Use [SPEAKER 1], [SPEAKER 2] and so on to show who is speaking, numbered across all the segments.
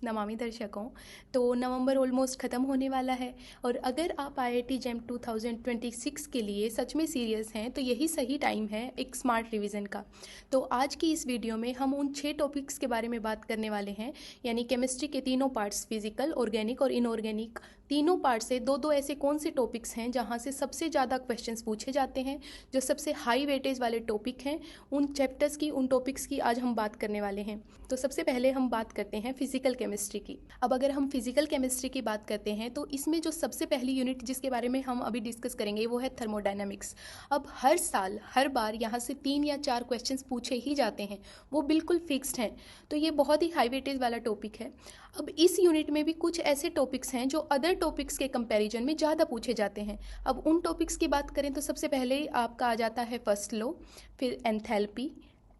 [SPEAKER 1] नमामि दर्शकों। तो नवंबर ऑलमोस्ट ख़त्म होने वाला है और अगर आप IIT JEM 2026 के लिए सच में सीरियस हैं तो यही सही टाइम है एक स्मार्ट रिवीजन का। तो आज की इस वीडियो में हम उन 6 टॉपिक्स के बारे में बात करने वाले हैं, यानी केमिस्ट्री के तीनों पार्ट्स, फिजिकल, ऑर्गेनिक और इनऑर्गेनिक, तीनों पार्ट से दो ऐसे कौन से टॉपिक्स हैं जहाँ से सबसे ज़्यादा क्वेश्चंस पूछे जाते हैं, जो सबसे हाई वेटेज वाले टॉपिक हैं। उन चैप्टर्स की, उन टॉपिक्स की आज हम बात करने वाले हैं। तो सबसे पहले हम बात करते हैं फिजिकल केमिस्ट्री की। अब अगर हम फिजिकल केमिस्ट्री की बात करते हैं तो इसमें जो सबसे पहली यूनिट जिसके बारे में हम अभी डिस्कस करेंगे वो है थर्मोडायनामिक्स। अब हर साल हर बार यहाँ से 3 या 4 क्वेश्चंस पूछे ही जाते हैं, वो बिल्कुल फिक्स्ड हैं। तो ये बहुत ही हाई वेटेज वाला टॉपिक है। अब इस यूनिट में भी कुछ ऐसे टॉपिक्स हैं जो अदर टॉपिक्स के कंपैरिजन में ज़्यादा पूछे जाते हैं। अब उन टॉपिक्स की बात करें तो सबसे पहले आपका आ जाता है फर्स्ट लॉ, फिर enthalpy,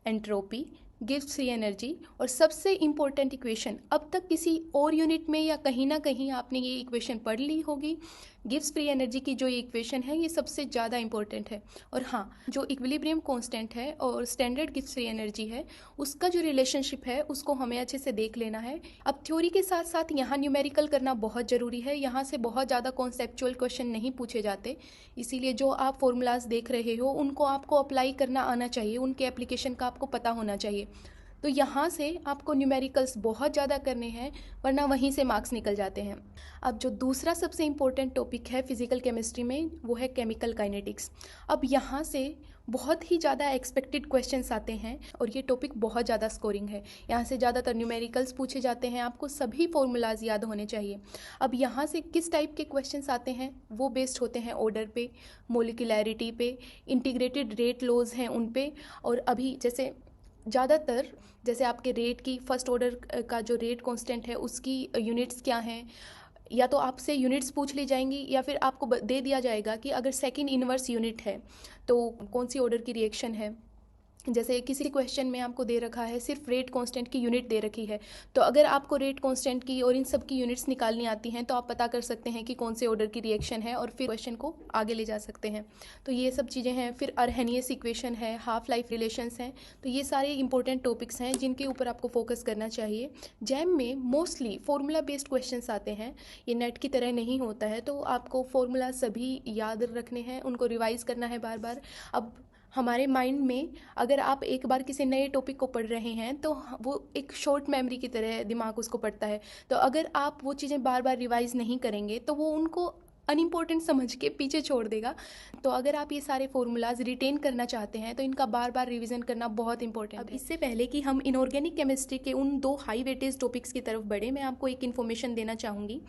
[SPEAKER 1] entropy, gives free energy और सबसे इम्पोर्टेंट इक्वेशन। अब तक किसी और यूनिट में या कहीं ना कहीं आपने ये इक्वेशन पढ़ ली होगी। गिव्स फ्री एनर्जी की जो इक्वेशन है ये सबसे ज़्यादा इंपॉर्टेंट है। और हाँ, जो इक्विलिब्रियम कांस्टेंट है और स्टैंडर्ड गिव्स फ्री एनर्जी है उसका जो रिलेशनशिप है उसको हमें अच्छे से देख लेना है। अब थ्योरी के साथ साथ यहाँ न्यूमेरिकल करना बहुत ज़रूरी है। यहाँ से बहुत ज़्यादा कॉन्सेप्चुअल क्वेश्चन नहीं पूछे जाते, इसीलिए जो आप फॉर्मूलाज देख रहे हो उनको आपको अप्लाई करना आना चाहिए, उनके एप्लीकेशन का आपको पता होना चाहिए। तो यहाँ से आपको न्यूमेरिकल्स बहुत ज़्यादा करने हैं, वरना वहीं से मार्क्स निकल जाते हैं। अब जो दूसरा सबसे इम्पोर्टेंट टॉपिक है फिजिकल केमिस्ट्री में वो है केमिकल काइनेटिक्स। अब यहाँ से बहुत ही ज़्यादा एक्सपेक्टेड क्वेश्चंस आते हैं और ये टॉपिक बहुत ज़्यादा स्कोरिंग है। यहाँ से ज़्यादातर न्यूमेरिकल्स पूछे जाते हैं, आपको सभी फॉर्मूलाज याद होने चाहिए। अब यहाँ से किस टाइप के क्वेश्चंस आते हैं वो बेस्ड होते हैं ऑर्डर पे, मोलिकुलैरिटी पे, इंटीग्रेटेड रेट लॉज हैं उन पे। और अभी जैसे ज़्यादातर जैसे आपके रेट की फर्स्ट ऑर्डर का जो रेट कांस्टेंट है उसकी यूनिट्स क्या हैं, या तो आपसे यूनिट्स पूछ ली जाएंगी या फिर आपको दे दिया जाएगा कि अगर सेकंड इनवर्स यूनिट है तो कौन सी ऑर्डर की रिएक्शन है। जैसे किसी क्वेश्चन में आपको दे रखा है सिर्फ रेट कांस्टेंट की यूनिट दे रखी है, तो अगर आपको रेट कांस्टेंट की और इन सब की यूनिट्स निकालनी आती हैं तो आप पता कर सकते हैं कि कौन से ऑर्डर की रिएक्शन है और फिर क्वेश्चन को आगे ले जा सकते हैं। तो ये सब चीज़ें हैं। फिर अर्हेनियस इक्वेशन है, हाफ लाइफ रिलेशंस हैं। तो ये सारे इंपॉर्टेंट टॉपिक्स हैं जिनके ऊपर आपको फोकस करना चाहिए। जैम में मोस्टली फॉर्मूला बेस्ड क्वेश्चन आते हैं, ये नेट की तरह नहीं होता है, तो आपको फॉर्मूला सभी याद रखने हैं, उनको रिवाइज करना है बार बार। अब हमारे माइंड में अगर आप एक बार किसी नए टॉपिक को पढ़ रहे हैं तो वो एक शॉर्ट मेमोरी की तरह दिमाग उसको पढ़ता है। तो अगर आप वो चीज़ें बार बार रिवाइज नहीं करेंगे तो वो उनको अनइम्पोर्टेंट समझ के पीछे छोड़ देगा। तो अगर आप ये सारे फॉर्मूलाज रिटेन करना चाहते हैं तो इनका बार बार रिवीजन करना बहुत इंपॉर्टेंट है। अब इससे पहले कि हम इनऑर्गेनिक केमिस्ट्री के उन 2 हाई वेटेज टॉपिक्स की तरफ बढ़े, मैं आपको एक इन्फॉर्मेशन देना चाहूँगी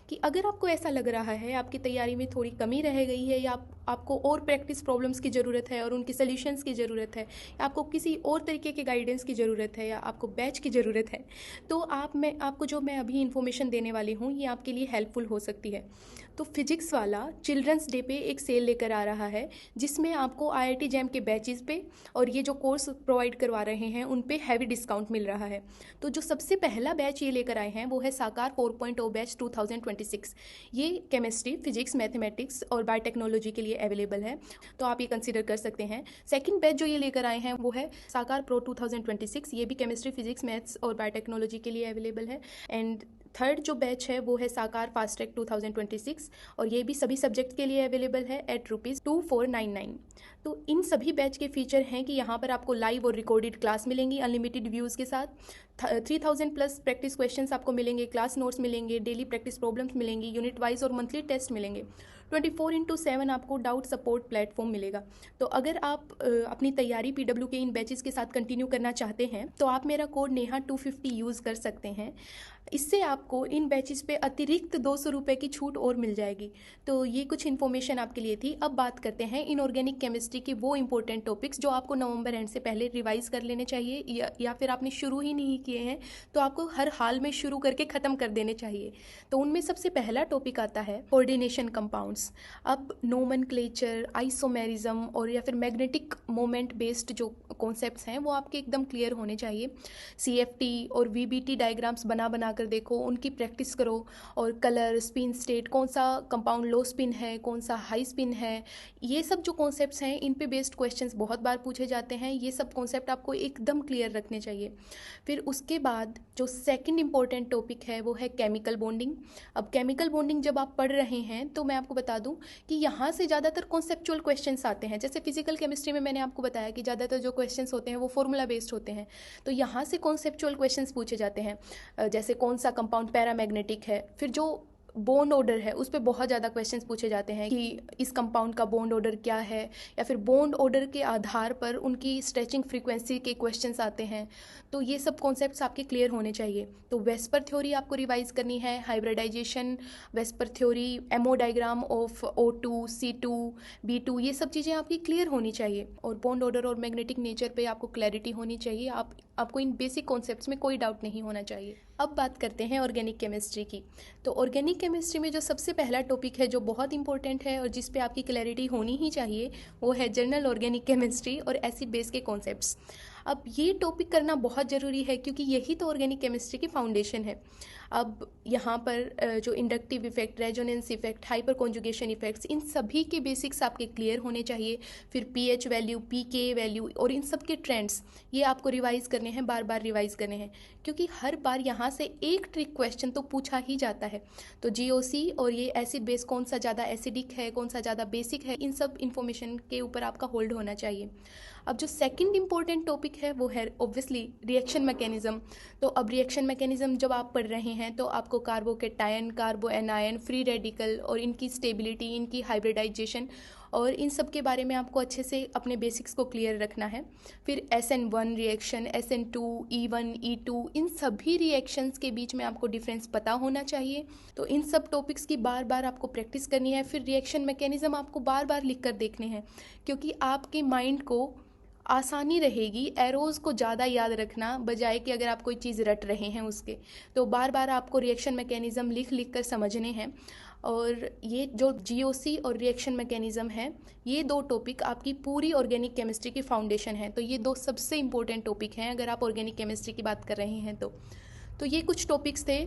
[SPEAKER 1] कि अगर आपको ऐसा लग रहा है आपकी तैयारी में थोड़ी कमी रह गई है, या आपको और प्रैक्टिस प्रॉब्लम्स की ज़रूरत है और उनकी सोल्यूशंस की ज़रूरत है, या आपको किसी और तरीके के गाइडेंस की ज़रूरत है, या आपको बैच की ज़रूरत है, तो आपको जो मैं अभी इन्फॉर्मेशन देने वाली हूँ ये आपके लिए हेल्पफुल हो सकती है। तो फिजिक्स वाला चिल्ड्रंस डे पे एक सेल लेकर आ रहा है जिसमें आपको IIT JEM के बैचेस पे और ये जो कोर्स प्रोवाइड करवा रहे हैं उन पे हैवी डिस्काउंट मिल रहा है। तो जो सबसे पहला बैच ये लेकर आए हैं वो है साकार 4.0 बैच 2026। ये केमिस्ट्री, फिजिक्स, मैथमेटिक्स और बायोटेक्नोलॉजी के लिए अवेलेबल है, तो आप ये कंसिडर कर सकते हैं। सेकंड बैच जो ये लेकर आए हैं वो है साकार प्रो 2026। ये भी केमिस्ट्री, फिजिक्स, मैथ्स और बायोटेक्नोलॉजी के लिए अवेलेबल है। एंड थर्ड जो बैच है वो है साकार फास्ट ट्रैक 2026 और ये भी सभी सब्जेक्ट के लिए अवेलेबल है एट ₹2499। तो इन सभी बैच के फीचर हैं कि यहाँ पर आपको लाइव और रिकॉर्डेड क्लास मिलेंगी अनलिमिटेड व्यूज़ के साथ, 3000 प्लस प्रैक्टिस क्वेश्चंस आपको मिलेंगे, क्लास नोट्स मिलेंगे, डेली प्रैक्टिस प्रॉब्लम्स मिलेंगी, यूनिट वाइज और मंथली टेस्ट मिलेंगे, 24/7 आपको डाउट सपोर्ट प्लेटफॉर्म मिलेगा। तो अगर आप अपनी तैयारी PW के इन बैचेस के साथ कंटिन्यू करना चाहते हैं तो आप मेरा कोड नेहा 250 यूज़ कर सकते हैं। इससे आपको इन बैचेस पे अतिरिक्त 200 रुपये की छूट और मिल जाएगी। तो ये कुछ इन्फॉर्मेशन आपके लिए थी। अब बात करते हैं इनऑर्गेनिक केमिस्ट्री के वो इंपॉर्टेंट टॉपिक्स जो आपको नवंबर एंड से पहले रिवाइज कर लेने चाहिए, या फिर आपने शुरू ही नहीं किए हैं तो आपको हर हाल में शुरू करके ख़त्म कर देने चाहिए। तो उनमें सबसे पहला टॉपिक आता है कोऑर्डिनेशन कंपाउंड्स। अब नोमेनक्लेचर, आइसोमेरिज्म और या फिर मैग्नेटिक मोमेंट बेस्ड जो कॉन्सेप्ट्स हैं वो आपके एकदम क्लियर होने चाहिए। CFT और VBT डायग्राम्स बना कर देखो, उनकी प्रैक्टिस करो, और कलर, स्पिन स्टेट, कौन सा कंपाउंड लो स्पिन है, कौन सा हाई स्पिन है, ये सब जो कॉन्सेप्ट्स हैं इन पे बेस्ड क्वेश्चंस बहुत बार पूछे जाते हैं। ये सब कॉन्सेप्ट आपको एकदम क्लियर रखने चाहिए। फिर उसके बाद जो सेकंड इम्पोर्टेंट टॉपिक है वो है केमिकल बॉन्डिंग। अब केमिकल बॉन्डिंग जब आप पढ़ रहे हैं तो मैं आपको बता दूं कि यहाँ से ज़्यादातर कॉन्सेप्चुअल क्वेश्चंस आते हैं। जैसे फिजिकल केमिस्ट्री में मैंने आपको बताया कि ज़्यादातर जो क्वेश्चंस होते हैं वो फॉर्मूला बेस्ड होते हैं, तो यहाँ से कॉन्सेप्चुअल क्वेश्चंस पूछे जाते हैं। जैसे कौन सा कंपाउंड पैरामैग्नेटिक है, फिर जो बॉन्ड ऑर्डर है उस पर बहुत ज़्यादा क्वेश्चंस पूछे जाते हैं कि इस कंपाउंड का बॉन्ड ऑर्डर क्या है, या फिर बॉन्ड ऑर्डर के आधार पर उनकी स्ट्रेचिंग फ्रीक्वेंसी के क्वेश्चंस आते हैं। तो ये सब कॉन्सेप्ट्स आपके क्लियर होने चाहिए। तो वेस्पर थ्योरी आपको रिवाइज करनी है, hybridization, VSEPR theory, MO diagram of O2, C2, B2, ये सब चीज़ें आपकी क्लियर होनी चाहिए। और बॉन्ड ऑर्डर और मैग्नेटिक नेचर पे आपको क्लैरिटी होनी चाहिए। आपको इन बेसिक कॉन्सेप्ट्स में कोई डाउट नहीं होना चाहिए। अब बात करते हैं ऑर्गेनिक केमिस्ट्री की। तो ऑर्गेनिक केमिस्ट्री में जो सबसे पहला टॉपिक है जो बहुत इंपॉर्टेंट है और जिस पे आपकी क्लैरिटी होनी ही चाहिए वो है जनरल ऑर्गेनिक केमिस्ट्री और एसिड बेस के कॉन्सेप्ट्स। अब ये टॉपिक करना बहुत ज़रूरी है क्योंकि यही तो ऑर्गेनिक केमिस्ट्री की फाउंडेशन है। अब यहाँ पर जो inductive effect, resonance effect, hyperconjugation effects, इन सभी के बेसिक्स आपके क्लियर होने चाहिए। फिर पीएच वैल्यू, पीके वैल्यू और इन सब के ट्रेंड्स ये आपको रिवाइज करने हैं, बार बार रिवाइज करने हैं, क्योंकि हर बार यहाँ से एक ट्रिक क्वेश्चन तो पूछा ही जाता है। तो जीओसी और ये एसिड बेस कौन सा ज़्यादा एसिडिक है, कौन सा ज़्यादा बेसिक है, इन सब इन्फॉर्मेशन के ऊपर आपका होल्ड होना चाहिए। अब जो सेकंड इंपॉर्टेंट टॉपिक है वो है ऑब्वियसली रिएक्शन मैकेनिज्म। तो अब रिएक्शन मैकेनिज्म जब आप पढ़ रहे हैं तो आपको कार्बोकेटायन, कार्बो एनायन, फ्री रेडिकल और इनकी स्टेबिलिटी, इनकी हाइब्रिडाइजेशन और इन सब के बारे में आपको अच्छे से अपने बेसिक्स को क्लियर रखना है। फिर SN1 reaction, SN2, E1, E2, इन सभी रिएक्शंस के बीच में आपको डिफरेंस पता होना चाहिए। तो इन सब टॉपिक्स की बार बार आपको प्रैक्टिस करनी है। फिर रिएक्शन मैकेनिज्म आपको बार बार लिख कर देखने हैं, क्योंकि आपके माइंड को आसानी रहेगी एरोज़ को ज़्यादा याद रखना बजाय कि अगर आप कोई चीज़ रट रहे हैं उसके। तो बार बार आपको रिएक्शन मैकेनिज़्म लिख लिख कर समझने हैं। और ये जो जीओसी और रिएक्शन मैकेनिज़्म है, ये दो टॉपिक आपकी पूरी ऑर्गेनिक केमिस्ट्री की फाउंडेशन है। तो ये दो सबसे इंपॉर्टेंट टॉपिक हैं अगर आप ऑर्गेनिक केमिस्ट्री की बात कर रहे हैं तो ये कुछ टॉपिक्स थे।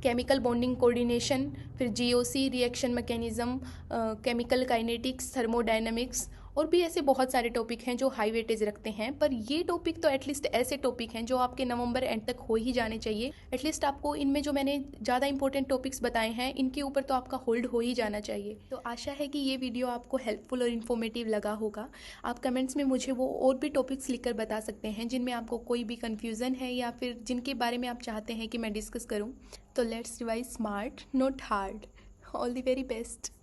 [SPEAKER 1] केमिकल बॉन्डिंग कोऑर्डिनेशन, फिर GOC, reaction mechanism, chemical kinetics, thermodynamics, और भी ऐसे बहुत सारे टॉपिक हैं जो हाई वेटेज रखते हैं। पर ये टॉपिक तो एटलीस्ट ऐसे टॉपिक हैं जो आपके नवंबर एंड तक हो ही जाने चाहिए। एटलीस्ट आपको इनमें जो मैंने ज़्यादा इंपॉर्टेंट टॉपिक्स बताए हैं इनके ऊपर तो आपका होल्ड हो ही जाना चाहिए। तो आशा है कि ये वीडियो आपको हेल्पफुल और इन्फॉर्मेटिव लगा होगा। आप कमेंट्स में मुझे वो और भी टॉपिक्स लिखकर बता सकते हैं जिनमें आपको कोई भी कन्फ्यूज़न है या फिर जिनके बारे में आप चाहते हैं कि मैं डिस्कस करूँ। तो let's revise smart, not hard. All the very best.